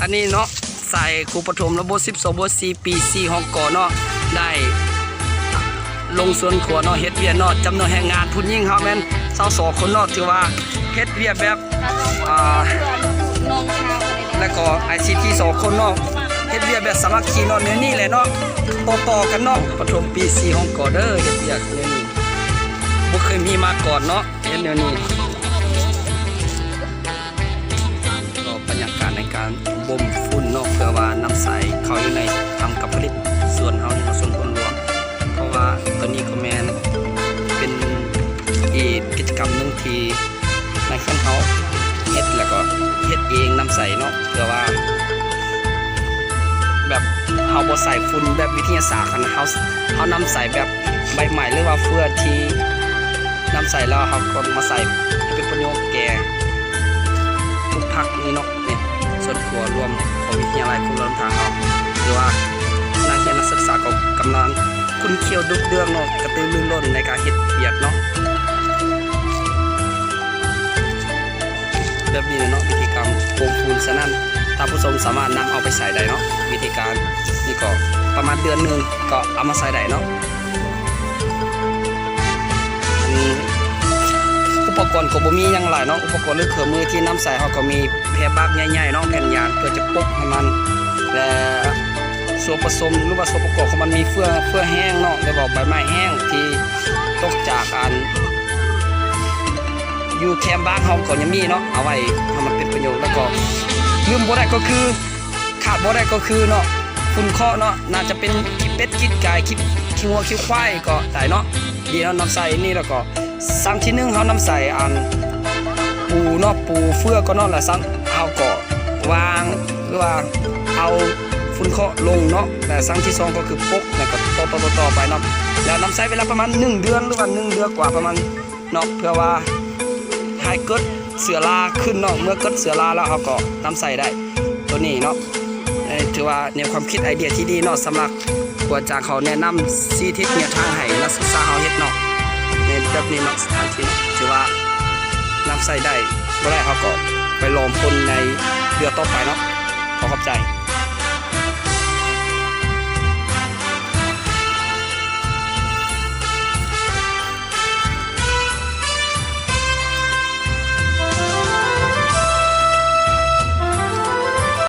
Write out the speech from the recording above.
อันนี้เนาะใส่ครูปฐมระบบ12บ4ปี4ห้องก่อเนาะได้ลงส่วนขัวเนาะเฮ็ดเวียกเนาะจำนวนแรงงานผู้หญิงเฮาแม่น22คนเนาะถือว่าเฮ็ดเวียกแบบแล้วก็ ICT 2คนเนาะเฮ็ดเวียกแบบสามัคคีเนาะเนี่ยนี่แหละเนาะต่อกันเนาะปฐมปี4ห้องก่อเด้อเฮ็ดเวียกเนี่ยนี่บ่เคยมีมาก่อนเนาะเฮ็ดแนวนี้ก็บรรยากาศในการบ่มฝุ่นเนาะเพื่อว่าน้ำใสเข้าอยู่ในทำกับผลิตส่วนเฮานี่ส่วนผลรวมเพราะว่าตัวนี้ก็แม่นเป็นอีกกิจกรรมนึงที่ในขั้นเฮาเฮ็ดแล้วก็เฮ็ดเองน้ำใสเนาะเพื่อว่าแบบเฮาบ่ใส่ฝุ่นแบบวิทยาศาสตร์คันเฮานำใส่แบบใบใหม่หรือว่าเฟื่อที่นำใส่แล้วเฮาก็มาใส่ให้เป็นประโยชน์แก่ทุกภาคนี่เนาะนี่ส่วนครัวรวมของวิทยาลัยคุณลำทางเฮาหรือว่านักเรียนนักศึกษาก็กำลังคุ้นเคี้ยวดุเดืองเนาะกระตือรือร้นในการเฮ็ดเวียกเนาะแบบนี้เนาะวิธีการปลูกฝุ่นฉะนั้นท่านผู้ชมสามารถนำเอาไปใส่ได้เนาะวิธีการนี่ก็ประมาณเดือนนึงก็เอามาใส่ได้เนาะอุปกรณ์ก็บ่มีหยังหลายเนาะอุปกรณ์หรือเครื่องมือที่นำใส่เฮาก็มีแผ่บักใหญ่ๆเนาะแผ่นยางเพื่อจะปกให้มันและส่วนผสมหรือว่าส่วนประกอบของมันมีเฟื่อแห้งเนาะแล้วก็ใบไม้แห้งที่ตกจากการอยู่แคมป์บ้านเฮาก็ยังมีเนาะเอาไว้ให้มันเป็นประโยชน์แล้วก็ลืมบ่ได้ก็คือขาดบ่ได้ก็คือเนาะฝุ่นเคาะเนาะน่าจะเป็นขี้เป็ดขี้ไก่ขี้งัวขี้ควายก็ได้เนาะดีเนาะน้ำใส่นี่แล้วก็ซ้ำที่1เฮานำใส่ปูเนาะปูเฟื่อก็เนาะแล้วซ้ำเฮาก็วางหรือว่าเอาฝุ่นเคาะลงเนาะแต่ซ้ำที่2ก็คือปกแล้วก็ต่อไปเนาะแล้วน้ำใส่เวลาประมาณ1เดือนหรือว่า1เดือนกว่าประมาณเนาะเพื่อว่าให้เกิดเสือราขึ้นเนาะเมื่อเกิดเสือราแล้วเขาก็นำใส่ได้ตัวนี้เนาะถือว่าแนวความคิดไอเดียที่ดีเนาะสำหรับครูอาจารย์เขาแนะนำ4ทิศแนวทางให้นักศึกษาเขาเฮ็ดเนาะในแบบนี้เนาะสถานที่ถือว่านำใส่ได้บ่ได้เขาก็ไปลองพ่นในเดือนต่อไปเนาะขอขอบใจ